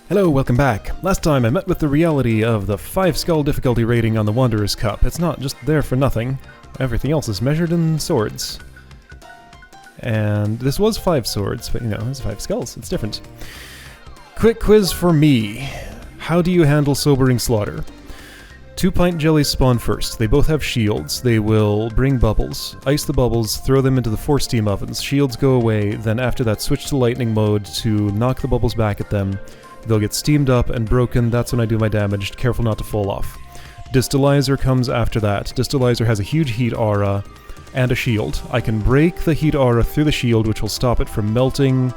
Hello, welcome back. Last time I met with the reality of the 5 skull difficulty rating on the Wanderer's Cup. It's not just there for nothing. Everything else is measured in swords. And this was 5 swords, but you know, it's 5 skulls. It's different. Quick quiz for me. How do you handle sobering slaughter? 2 pint jellies spawn first. They both have shields. They will bring bubbles. Ice the bubbles, throw them into the 4 steam ovens. Shields go away, then after that switch to lightning mode to knock the bubbles back at them. They'll get steamed up and broken. That's when I do my damage. Careful not to fall off. Distillizer comes after that. Distillizer has a huge heat aura and a shield. I can break the heat aura through the shield, which will stop it from melting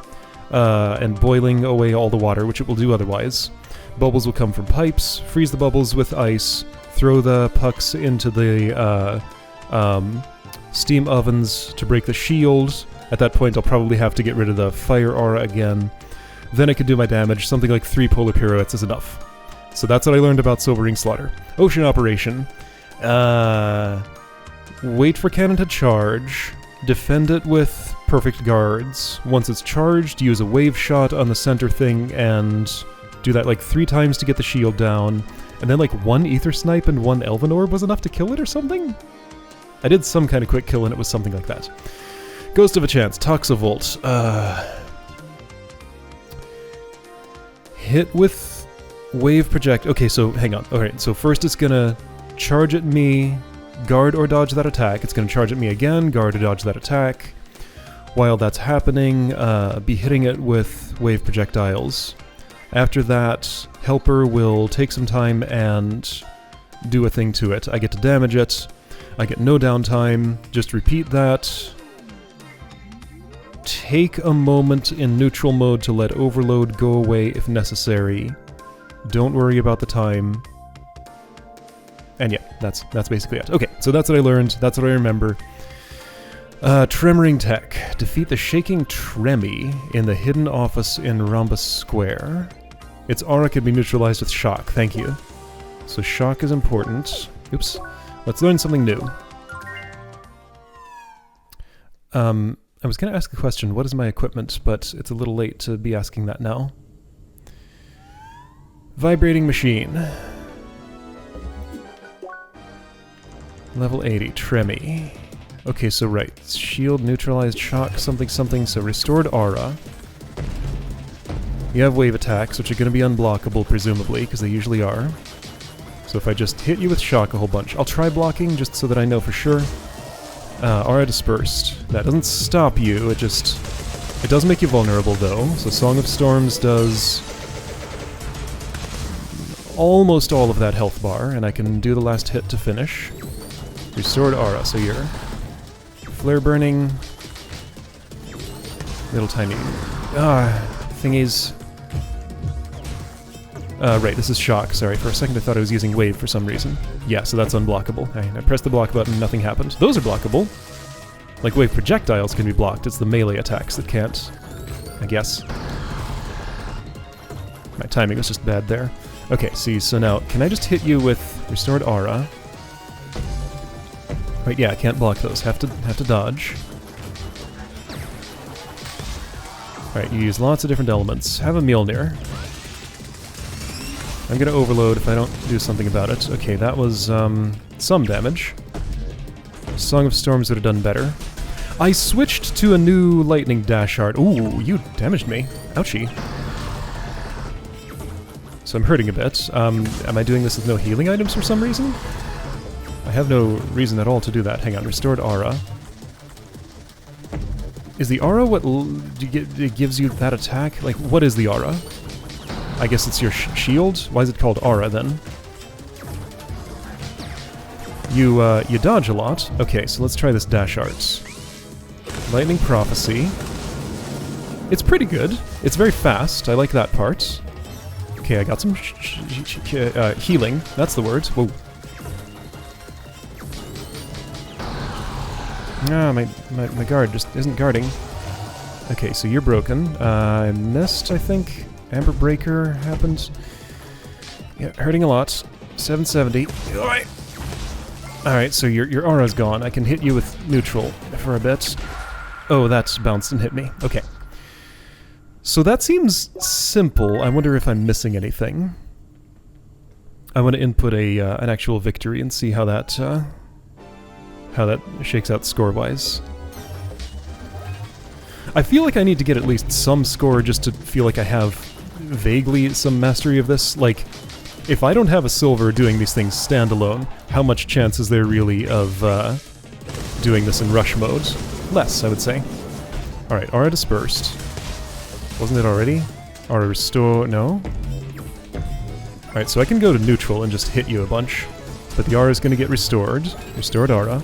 and boiling away all the water, which it will do otherwise. Bubbles will come from pipes. Freeze the bubbles with ice. Throw the pucks into the steam ovens to break the shield. At that point, I'll probably have to get rid of the fire aura again. Then I can do my damage. Something like 3 polar pirouettes is enough. So that's what I learned about sobering slaughter. Ocean operation. Wait for cannon to charge. Defend it with perfect guards. Once it's charged, use a wave shot on the center thing and do that like 3 times to get the shield down. And then like 1 ether snipe and 1 elven orb was enough to kill it or something? I did some kind of quick kill and it was something like that. Ghost of a Chance. Toxavolt. Hit with wave project. Okay, so hang on. Alright, so first it's gonna charge at me, guard or dodge that attack. It's gonna charge at me again, guard or dodge that attack. While that's happening, be hitting it with wave projectiles. After that, Helper will take some time and do a thing to it. I get to damage it. I get no downtime. Just repeat that. Take a moment in neutral mode to let overload go away if necessary. Don't worry about the time. And yeah, that's basically it. Okay, so that's what I learned. That's what I remember. Tremoring Tech. Defeat the shaking Tremmy in the hidden office in Rhombus Square. Its aura can be neutralized with shock. Thank you. So shock is important. Oops. Let's learn something new. I was going to ask a question, what is my equipment, but it's a little late to be asking that now. Vibrating machine. Level 80, Tremmy. Okay, so right, shield, neutralized, shock, something something, so restored aura. You have wave attacks, which are going to be unblockable, presumably, because they usually are. So if I just hit you with shock a whole bunch, I'll try blocking just so that I know for sure. Aura dispersed. That doesn't stop you, it does make you vulnerable though. So Song of Storms does almost all of that health bar, and I can do the last hit to finish. Restored aura, so you're flare burning. Little tiny thingies. Right, this is shock. Sorry, for a second I thought I was using wave for some reason. Yeah, so that's unblockable. I pressed the block button, nothing happened. Those are blockable. Like wave projectiles can be blocked, it's the melee attacks that can't, I guess. My timing was just bad there. Okay, see, so now, can I just hit you with restored aura? Right, yeah, I can't block those. Have to dodge. Alright, you use lots of different elements. Have a Mjolnir. I'm gonna overload if I don't do something about it. Okay, that was, some damage. Song of Storms would have done better. I switched to a new lightning dash art. Ooh, you damaged me. Ouchie. So I'm hurting a bit. Am I doing this with no healing items for some reason? I have no reason at all to do that. Hang on, restored aura. Is the aura what it gives you that attack? Like, what is the aura? I guess it's your shield? Why is it called aura, then? You dodge a lot. Okay, so let's try this dash art. Lightning Prophecy. It's pretty good. It's very fast. I like that part. Okay, I got some healing. That's the word. Whoa. Ah, my guard just isn't guarding. Okay, so you're broken. I missed, I think. Amber Breaker happened. Yeah, hurting a lot. 770. Alright. Alright, so your aura's gone. I can hit you with neutral for a bit. Oh, that bounced and hit me. Okay. So that seems simple. I wonder if I'm missing anything. I want to input an actual victory and see how that shakes out score-wise. I feel like I need to get at least some score just to feel like I have vaguely some mastery of this. Like, if I don't have a silver doing these things standalone, how much chance is there really of doing this in rush mode? Less, I would say. Alright, aura dispersed. Wasn't it already? Aura restore... no? Alright, so I can go to neutral and just hit you a bunch. But the aura is going to get restored. Restored aura.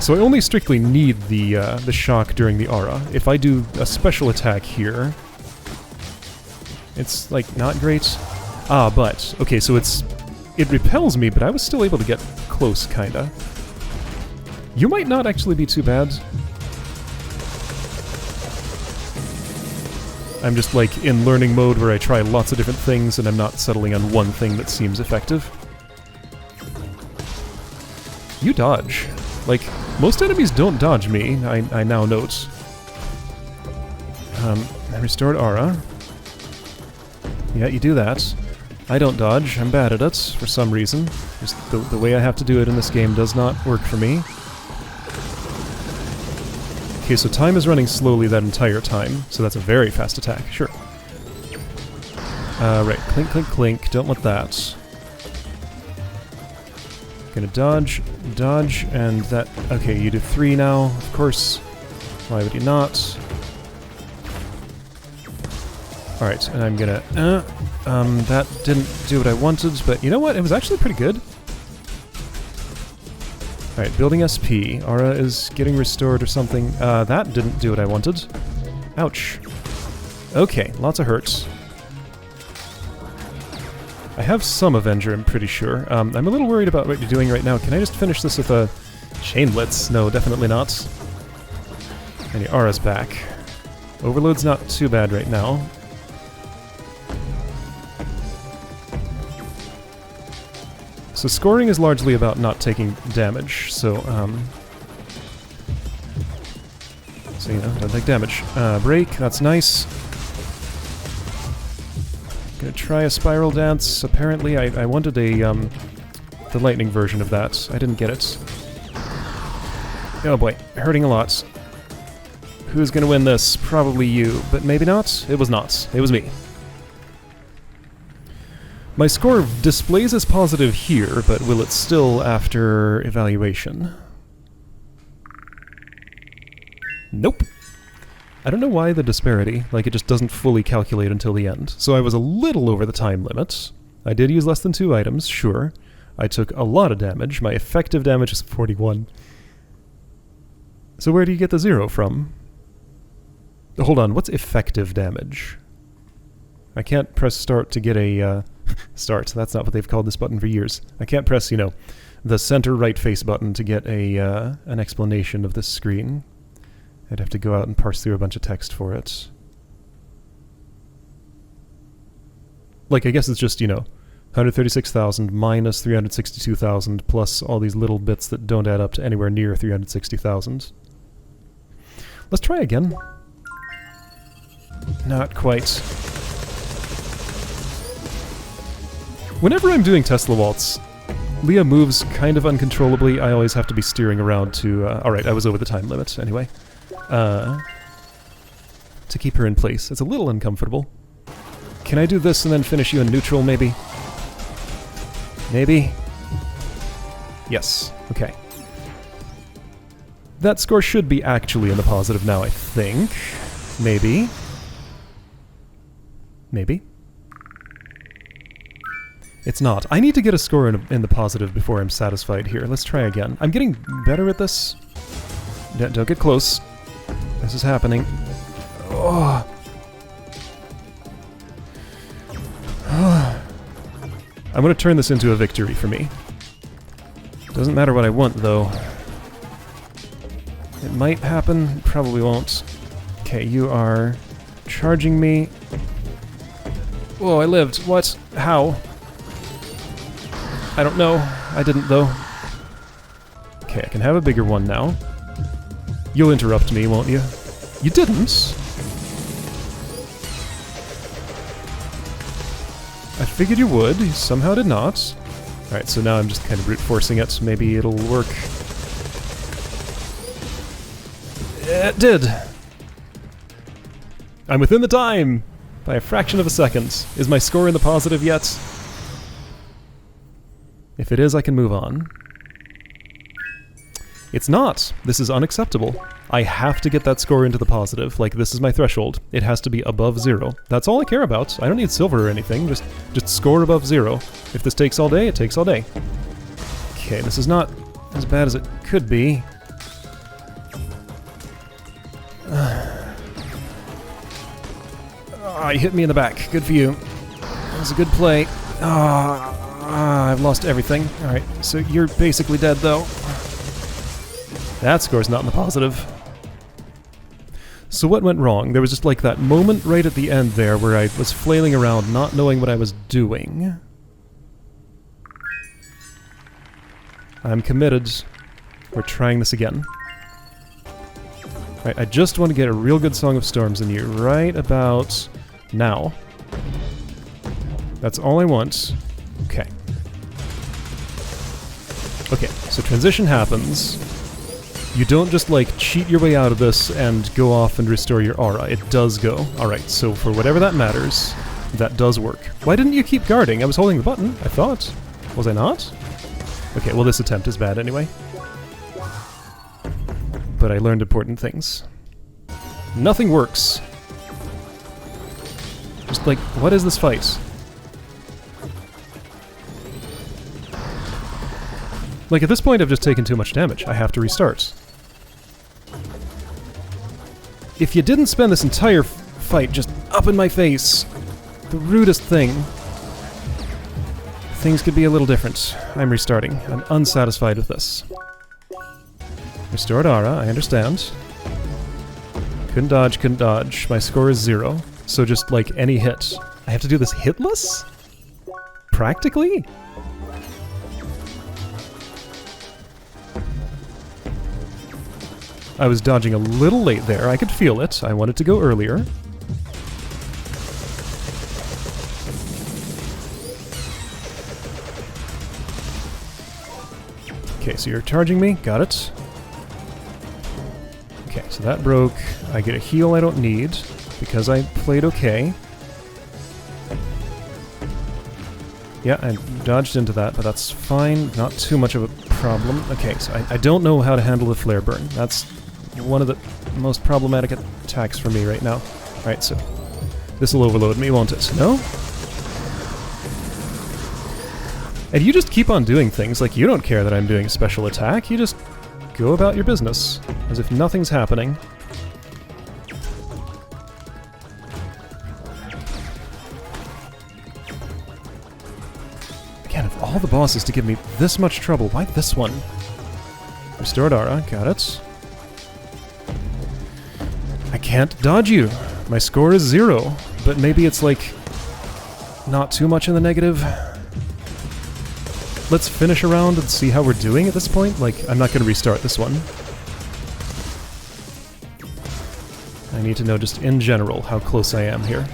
So I only strictly need the shock during the aura. If I do a special attack here... it's, like, not great. Ah, but... okay, so it repels me, but I was still able to get close, kinda. You might not actually be too bad. I'm just, like, in learning mode where I try lots of different things and I'm not settling on one thing that seems effective. You dodge. Like, most enemies don't dodge me, I now note. Restored aura. Yeah, you do that. I don't dodge, I'm bad at it, for some reason. Just the way I have to do it in this game does not work for me. Okay, so time is running slowly that entire time, so that's a very fast attack, sure. Right, clink, clink, clink, don't want that. Gonna dodge, dodge, and that... okay, you do 3 now, of course. Why would you not? Alright, and I'm gonna... that didn't do what I wanted, but you know what? It was actually pretty good. Alright, building SP. Aura is getting restored or something. That didn't do what I wanted. Ouch. Okay, lots of hurts. I have some Avenger, I'm pretty sure. I'm a little worried about what you're doing right now. Can I just finish this with a Chain Blitz? No, definitely not. And your Aura's back. Overload's not too bad right now. So scoring is largely about not taking damage, so, you know, don't take damage. Break, that's nice. Gonna try a Spiral Dance. Apparently, I wanted the lightning version of that. I didn't get it. Oh boy, hurting a lot. Who's gonna win this? Probably you, but maybe not? It was not. It was me. My score displays as positive here, but will it still after evaluation? Nope. I don't know why the disparity, like it just doesn't fully calculate until the end. So I was a little over the time limit. I did use less than 2 items, sure. I took a lot of damage. My effective damage is 41. So where do you get the 0 from? Hold on, what's effective damage? I can't press start to get a... start. That's not what they've called this button for years. I can't press, you know, the center right face button to get an explanation of this screen. I'd have to go out and parse through a bunch of text for it. Like, I guess it's just, you know, 136,000 minus 362,000 plus all these little bits that don't add up to anywhere near 360,000. Let's try again. Not quite. Whenever I'm doing Tesla Waltz, Leah moves kind of uncontrollably. I always have to be steering around to... alright, I was over the time limit, anyway. To keep her in place. It's a little uncomfortable. Can I do this and then finish you in neutral, maybe? Maybe? Yes. Okay. That score should be actually in the positive now, I think. Maybe. Maybe. It's not. I need to get a score in the positive before I'm satisfied here. Let's try again. I'm getting better at this. Don't get close. This is happening. Oh. I'm going to turn this into a victory for me. Doesn't matter what I want, though. It might happen, probably won't. Okay, you are charging me. Whoa, I lived. What? How? I don't know. I didn't, though. Okay, I can have a bigger one now. You'll interrupt me, won't you? You didn't? I figured you would. You somehow did not. Alright, so now I'm just kind of brute forcing it. Maybe it'll work. It did! I'm within the time! By a fraction of a second. Is my score in the positive yet? If it is, I can move on. It's not! This is unacceptable. I have to get that score into the positive. Like, this is my threshold. It has to be above 0. That's all I care about. I don't need silver or anything. Just score above 0. If this takes all day, it takes all day. Okay, this is not as bad as it could be. You hit me in the back. Good for you. That was a good play. I've lost everything. Alright, so you're basically dead, though. That score's not in the positive. So what went wrong? There was just like that moment right at the end there where I was flailing around not knowing what I was doing. I'm committed. We're trying this again. Right, I just want to get a real good Song of Storms in you right about now. That's all I want. Okay. Okay, so transition happens. You don't just, like, cheat your way out of this and go off and restore your aura. It does go. Alright, so for whatever that matters, that does work. Why didn't you keep guarding? I was holding the button, I thought. Was I not? Okay, well this attempt is bad anyway. But I learned important things. Nothing works. Just like, what is this fight? Like, at this point I've just taken too much damage. I have to restart. If you didn't spend this entire fight just up in my face, the rudest thing, things could be a little different. I'm restarting. I'm unsatisfied with this. Restored aura, I understand. Couldn't dodge, couldn't dodge. My score is 0. So just, like, any hit. I have to do this hitless? Practically? I was dodging a little late there. I could feel it. I wanted to go earlier. Okay, so you're charging me. Got it. Okay, so that broke. I get a heal I don't need because I played okay. Yeah, I dodged into that, but that's fine. Not too much of a problem. Okay, so I don't know how to handle the flare burn. That's one of the most problematic attacks for me right now. Alright, so this will overload me, won't it? No? And you just keep on doing things like you don't care that I'm doing a special attack. You just go about your business as if nothing's happening. Again, of all the bosses to give me this much trouble, why this one? Restored aura, got it. I can't dodge you. My score is 0, but maybe it's like not too much in the negative. Let's finish a round and see how we're doing at this point. Like, I'm not going to restart this one. I need to know just in general how close I am here.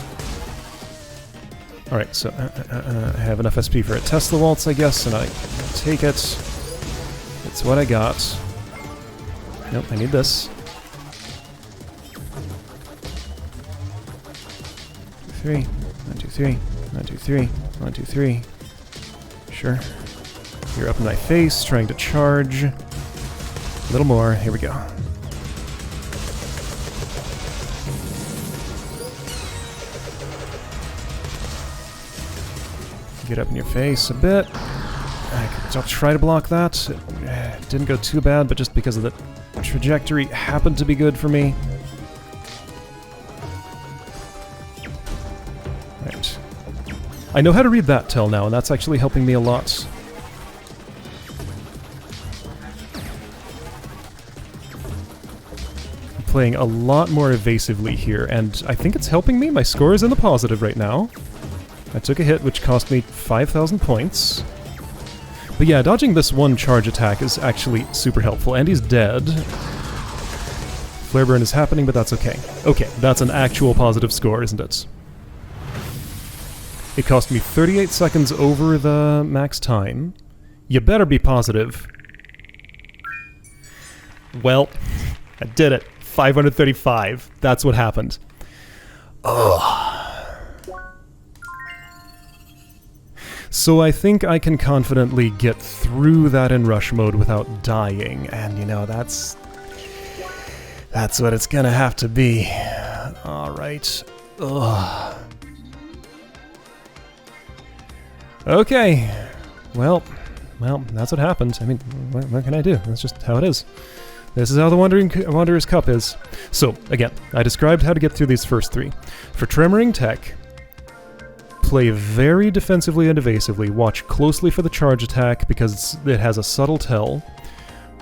Alright, so I have enough SP for a Tesla Waltz, I guess, and I take it. It's what I got. Nope, I need this. 3, 1, 2, 3, 1, 2, 3, 1, 2, 3. Sure. You're up in my face, trying to charge. A little more. Here we go. Get up in your face a bit. I'll try to block that. It didn't go too bad, but just because of the trajectory happened to be good for me. Right. I know how to read that tell now, and that's actually helping me a lot. I'm playing a lot more evasively here, and I think it's helping me. My score is in the positive right now. I took a hit which cost me 5,000 points. But yeah, dodging this one charge attack is actually super helpful, and he's dead. Flare burn is happening, but that's okay. Okay, that's an actual positive score, isn't it? It cost me 38 seconds over the max time. You better be positive. Well, I did it. 535. That's what happened. Ugh. So I think I can confidently get through that in rush mode without dying, and you know, that's what it's gonna have to be. Alright. Ugh. Okay. Well, that's what happened. I mean, what can I do? That's just how it is. This is how the Wanderer's Cup is. So, again, I described how to get through these first three. For Tremoring Tech, play very defensively and evasively. Watch closely for the charge attack because it has a subtle tell.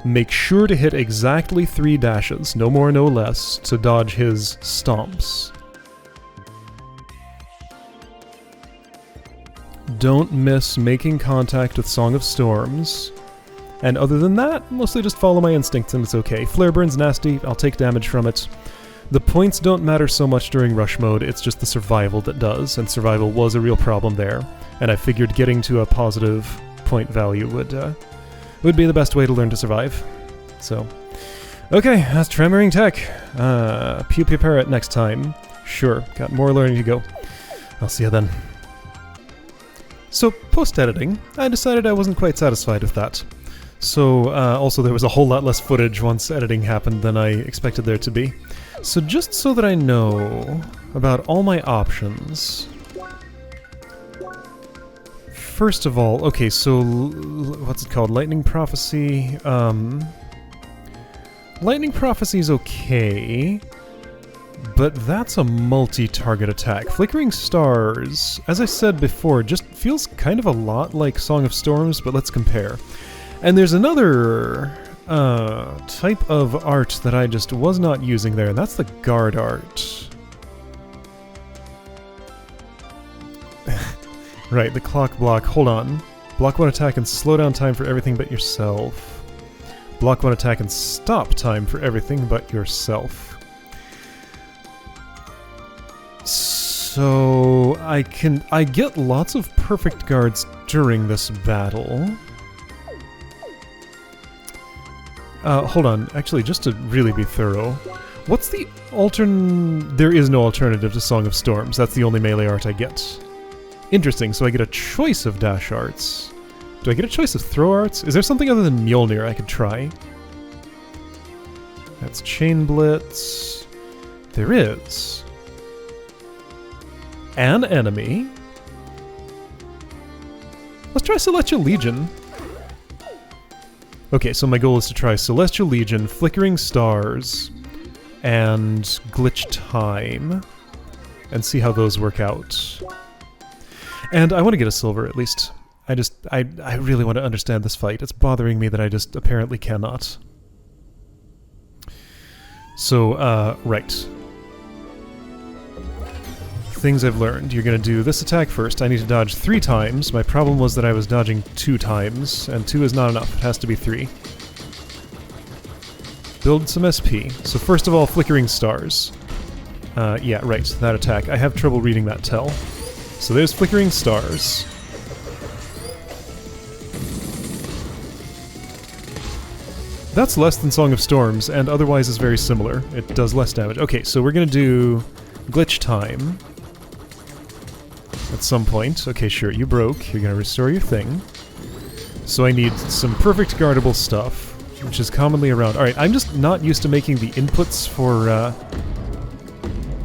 Make sure to hit exactly 3 dashes, no more, no less, to dodge his stomps. Don't miss making contact with Song of Storms. And other than that, mostly just follow my instincts and it's okay. Flare Burn's nasty, I'll take damage from it. The points don't matter so much during rush mode, it's just the survival that does, and survival was a real problem there. And I figured getting to a positive point value would be the best way to learn to survive. So, okay, that's Tremoring Tech. Pew Pew Parrot next time. Sure, got more learning to go. I'll see you then. So, post-editing, I decided I wasn't quite satisfied with that. So, also there was a whole lot less footage once editing happened than I expected there to be. So just so that I know about all my options... First of all, okay, so... what's it called? Lightning Prophecy? Lightning Prophecy's okay... but that's a multi-target attack. Flickering Stars, as I said before, just feels kind of a lot like Song of Storms, but let's compare. And there's another type of art that I just was not using there, and that's the guard art. Right, the clock block. Hold on. Block 1 attack and slow down time for everything but yourself. Block 1 attack and stop time for everything but yourself. So I get lots of perfect guards during this battle. Hold on, actually, just to really be thorough, what's the There is no alternative to Song of Storms, that's the only melee art I get. Interesting, so I get a choice of dash arts. Do I get a choice of throw arts? Is there something other than Mjolnir I could try? That's Chain Blitz. There is. An enemy. Let's try Celestial Legion. Okay, so my goal is to try Celestial Legion, Flickering Stars, and Glitch Time, and see how those work out. And I want to get a silver, at least. I really want to understand this fight. It's bothering me that I just apparently cannot. So, right. Things I've learned. You're going to do this attack first. I need to dodge 3 times. My problem was that I was dodging 2 times, and 2 is not enough. It has to be 3. Build some SP. So first of all, Flickering Stars. Yeah, right, that attack. I have trouble reading that tell. So there's Flickering Stars. That's less than Song of Storms, and otherwise is very similar. It does less damage. Okay, so we're going to do Glitch Time. At some point. Okay, sure, you broke. You're gonna restore your thing. So I need some perfect guardable stuff, which is commonly around. Alright, I'm just not used to making the inputs for,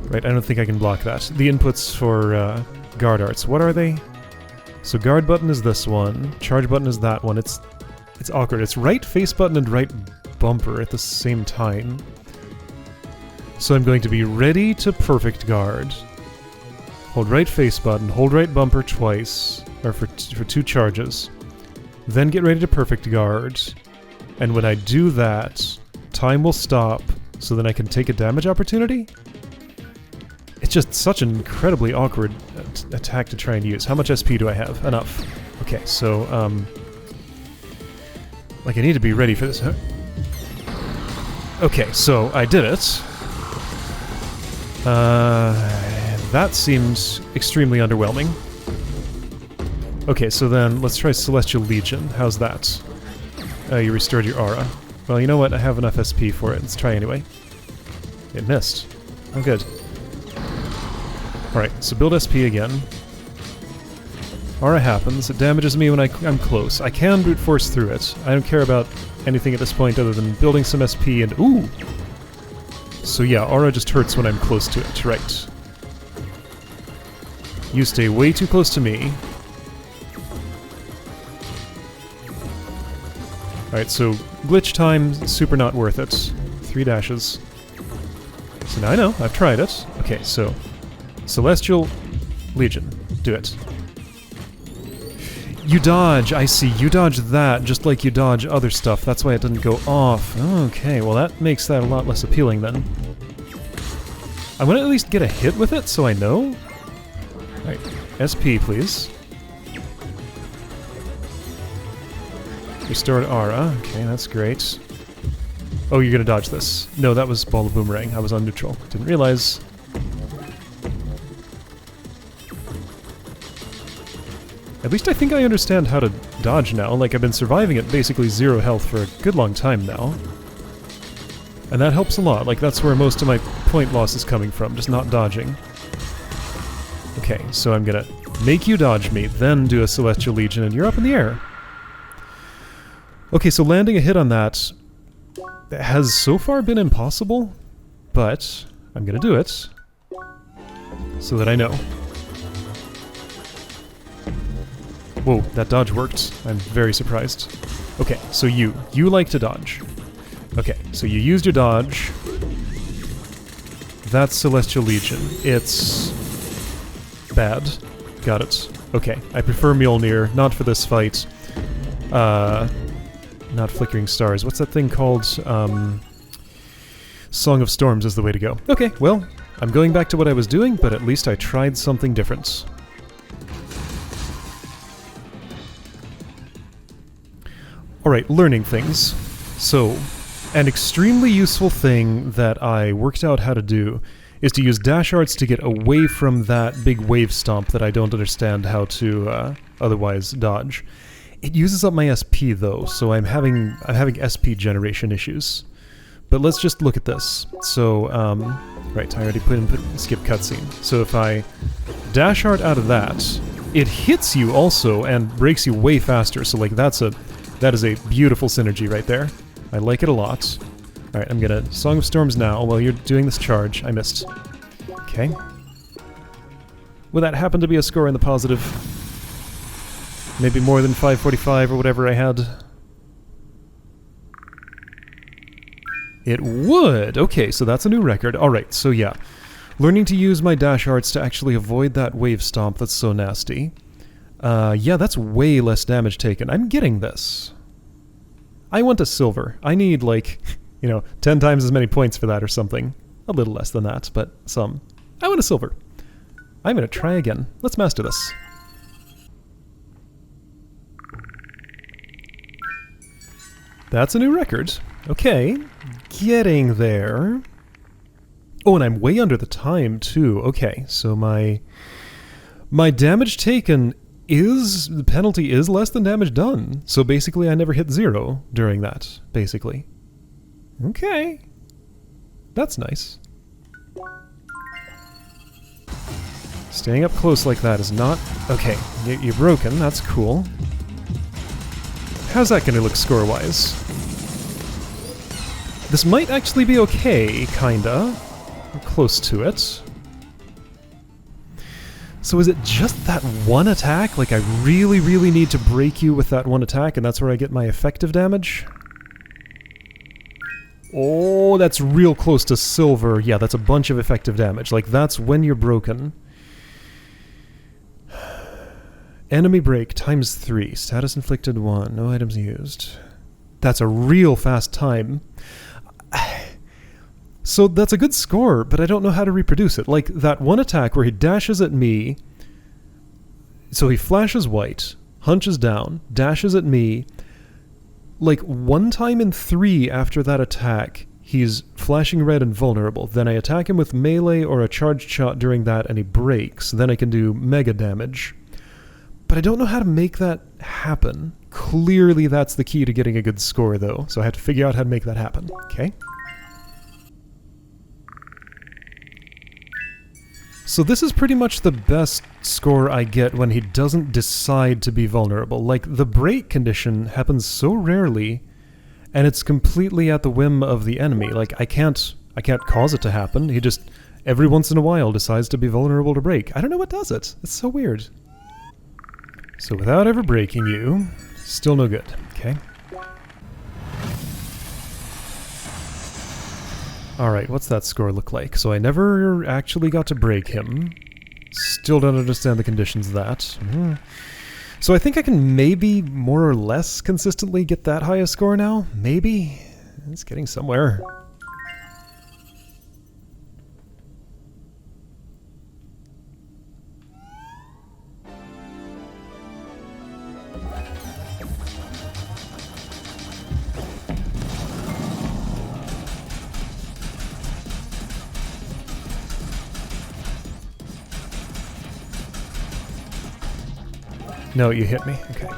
Right, I don't think I can block that. The inputs for, guard arts. What are they? So guard button is this one. Charge button is that one. It's awkward. It's right face button and right bumper at the same time. So I'm going to be ready to perfect guard. Hold right face button, hold right bumper twice, or for 2 charges. Then get ready to perfect guard. And when I do that, time will stop, so then I can take a damage opportunity? It's just such an incredibly awkward attack to try and use. How much SP do I have? Enough. Okay, so, like I need to be ready for this, huh? Okay, so I did it. That seems extremely underwhelming. Okay, so then let's try Celestial Legion. How's that? You restored your aura. Well, you know what? I have enough SP for it. Let's try anyway. It missed. Oh, good. Alright, so build SP again. Aura happens. It damages me when I'm close. I can brute force through it. I don't care about anything at this point other than building some SP and... Ooh! So yeah, aura just hurts when I'm close to it. Right. You stay way too close to me. Alright, so glitch time, super not worth it. 3 dashes. So now I know, I've tried it. Okay, so Celestial Legion, do it. You dodge, I see. You dodge that just like you dodge other stuff. That's why it didn't go off. Okay, well that makes that a lot less appealing then. I want to at least get a hit with it so I know. Alright, SP please. Restored aura. Okay, that's great. Oh, you're gonna dodge this. No, that was Ball of Boomerang. I was on neutral. Didn't realize. At least I think I understand how to dodge now. Like, I've been surviving at basically 0 health for a good long time now. And that helps a lot. Like, that's where most of my point loss is coming from, just not dodging. Okay, so I'm gonna make you dodge me, then do a Celestial Legion, and you're up in the air. Okay, so landing a hit on that has so far been impossible, but I'm gonna do it so that I know. Whoa, that dodge worked. I'm very surprised. Okay, so you like to dodge. Okay, so you used your dodge. That's Celestial Legion. It's bad. Got it. Okay, I prefer Mjolnir, not for this fight. Not Flickering Stars. What's that thing called? Song of Storms is the way to go. Okay, well, I'm going back to what I was doing, but at least I tried something different. Alright, learning things. So, an extremely useful thing that I worked out how to do is to use dash arts to get away from that big wave stomp that I don't understand how to otherwise dodge. It uses up my SP though, so I'm having SP generation issues. But let's just look at this. So, right, I already put in skip cutscene. So if I dash art out of that, it hits you also and breaks you way faster. So like that is a beautiful synergy right there. I like it a lot. Alright, I'm gonna Song of Storms now while you're doing this charge. I missed. Okay. Well, that happened to be a score in the positive. Maybe more than 545 or whatever I had. It would! Okay, so that's a new record. Alright, so yeah. Learning to use my dash arts to actually avoid that wave stomp that's so nasty. Yeah, that's way less damage taken. I'm getting this. I want a silver. I need, like, 10 times as many points for that or something. A little less than that, but some. I want a silver. I'm gonna try again. Let's master this. That's a new record. Okay. Getting there. Oh, and I'm way under the time, too. Okay, so my damage taken the penalty is less than damage done. So basically I never hit 0 during that, basically. Okay. That's nice. Staying up close like that is not... Okay, you're broken, that's cool. How's that gonna look score-wise? This might actually be okay, kinda. We're close to it. So is it just that one attack? Like I really, really need to break you with that one attack and that's where I get my effective damage? Oh, that's real close to silver. Yeah, that's a bunch of effective damage. Like that's when you're broken. Enemy break times 3. Status inflicted 1. No items used. That's a real fast time. So that's a good score, but I don't know how to reproduce it. Like that one attack where he dashes at me. So he flashes white, hunches down, dashes at me. Like one time in 3 after that attack, he's flashing red and vulnerable. Then I attack him with melee or a charged shot during that and he breaks. Then I can do mega damage. but I don't know how to make that happen. Clearly that's the key to getting a good score, though, so I have to figure out how to make that happen. Okay. So this is pretty much the best score I get when he doesn't decide to be vulnerable. Like, the break condition happens so rarely, and it's completely at the whim of the enemy. Like, I can't cause it to happen. He just, every once in a while, decides to be vulnerable to break. I don't know what does it. It's so weird. So without ever breaking you, still no good. Okay. Alright, what's that score look like? So I never actually got to break him. Still don't understand the conditions of that. So I think I can maybe more or less consistently get that high a score now? Maybe? It's getting somewhere. No, you hit me? Okay.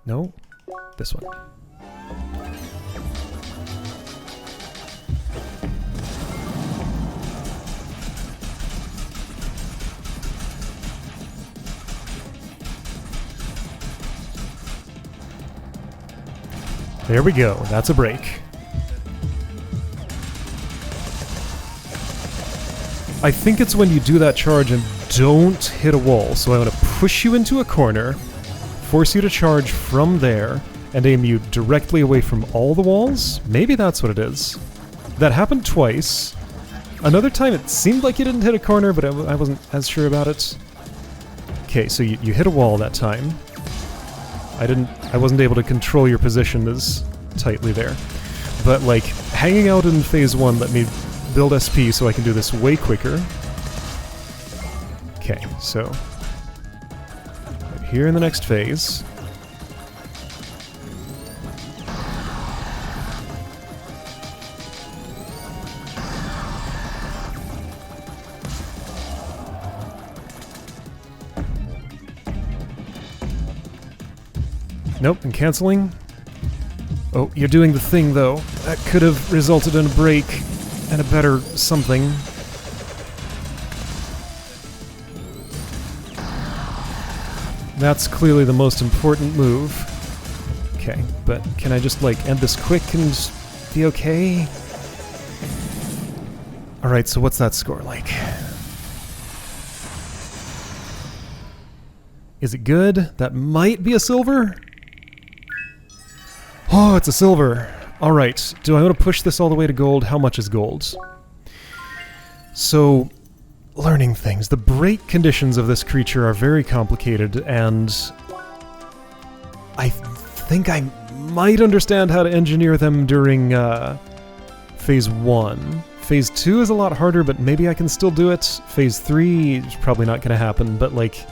No? This one. There we go. That's a break. I think it's when you do that charge and don't hit a wall. So I want to push you into a corner, force you to charge from there, and aim you directly away from all the walls? Maybe that's what it is. That happened twice. Another time it seemed like you didn't hit a corner, but I wasn't as sure about it. Okay, so you hit a wall that time. I wasn't able to control your position as tightly there. But like, hanging out in phase 1 let me build SP so I can do this way quicker. Okay, so right here in the next phase. Nope, I'm canceling. Oh, you're doing the thing though. That could have resulted in a break and a better something. That's clearly the most important move. Okay, but can I just, like, end this quick and be okay? Alright, so what's that score like? Is it good? That might be a silver? Oh, it's a silver. Alright, do I want to push this all the way to gold? How much is gold? So, learning things. The break conditions of this creature are very complicated, and I think I might understand how to engineer them during phase 1. Phase 2 is a lot harder, but maybe I can still do it. Phase 3 is probably not going to happen, but like,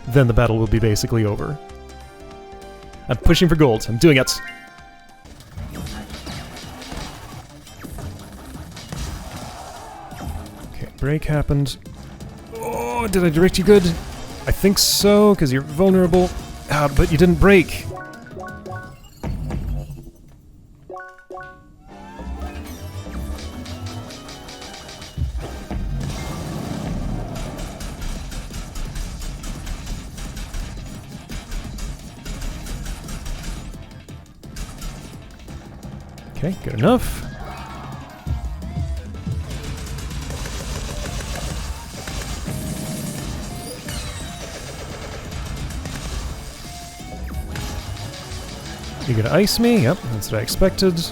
then the battle will be basically over. I'm pushing for gold. I'm doing it. Okay, break happened. Oh, did I direct you good? I think so, because you're vulnerable. But you didn't break. Okay, good enough. You're gonna ice me? Yep, that's what I expected.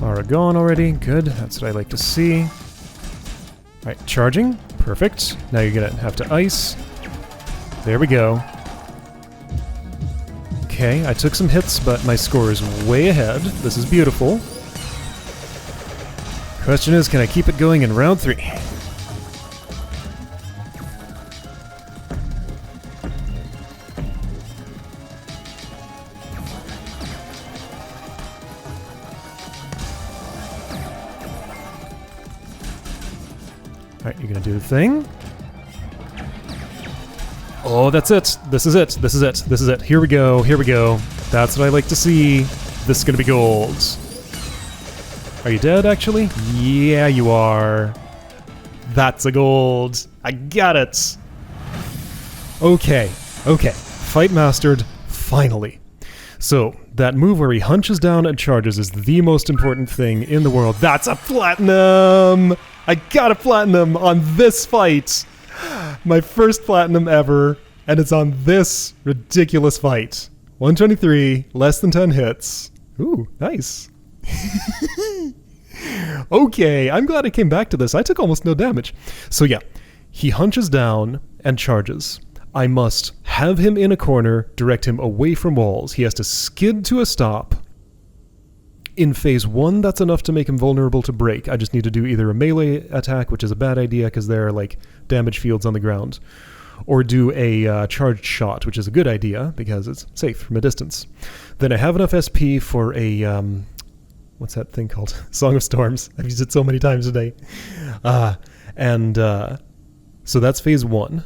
Aura gone already. Good, that's what I like to see. Alright, charging. Perfect. Now you're gonna have to ice. There we go. Okay, I took some hits, but my score is way ahead. This is beautiful. Question is, can I keep it going in round 3? Alright, you're gonna do the thing. Oh, that's it. This is it. This is it. This is it. Here we go. Here we go. That's what I like to see. This is gonna be gold. Are you dead, actually? Yeah, you are. That's a gold. I got it. Okay. Okay. Fight mastered. Finally. So, that move where he hunches down and charges is the most important thing in the world. That's a platinum! I got a platinum on this fight! My first platinum ever, and it's on this ridiculous fight. 123, less than 10 hits. Ooh, nice. Okay, I'm glad I came back to this. I took almost no damage. So yeah, he hunches down and charges. I must have him in a corner, direct him away from walls. He has to skid to a stop. In phase 1, that's enough to make him vulnerable to break. I just need to do either a melee attack, which is a bad idea because there are like damage fields on the ground, or do a charged shot, which is a good idea because it's safe from a distance. Then I have enough SP for a, what's that thing called? Song of Storms. I've used it so many times today. So that's phase 1.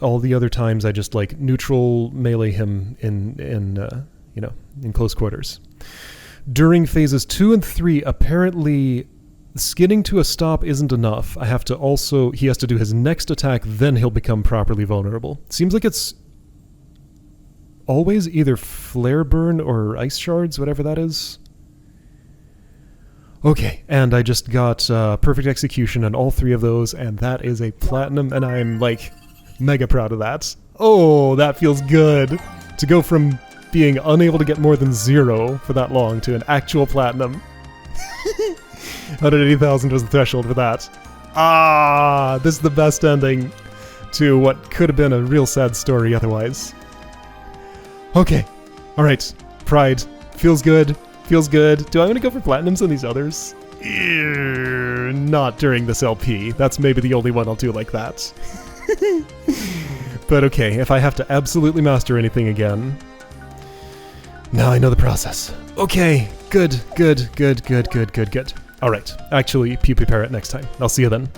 All the other times I just like neutral melee him in close quarters. During phases 2 and 3, apparently skidding to a stop isn't enough. He has to do his next attack, then he'll become properly vulnerable. Seems like it's always either flare burn or ice shards, whatever that is. Okay, and I just got perfect execution on all 3 of those, and that is a platinum, and I'm like mega proud of that. Oh, that feels good to go from being unable to get more than 0 for that long to an actual platinum. 180,000 was the threshold for that. Ah, this is the best ending to what could have been a real sad story otherwise. Okay, alright, Pride. Feels good, feels good. Do I want to go for platinums on these others? Not during this LP. That's maybe the only one I'll do like that. But okay, if I have to absolutely master anything again... Now I know the process. Okay, good. Alright, actually, Pew Pew Parrot next time. I'll see you then.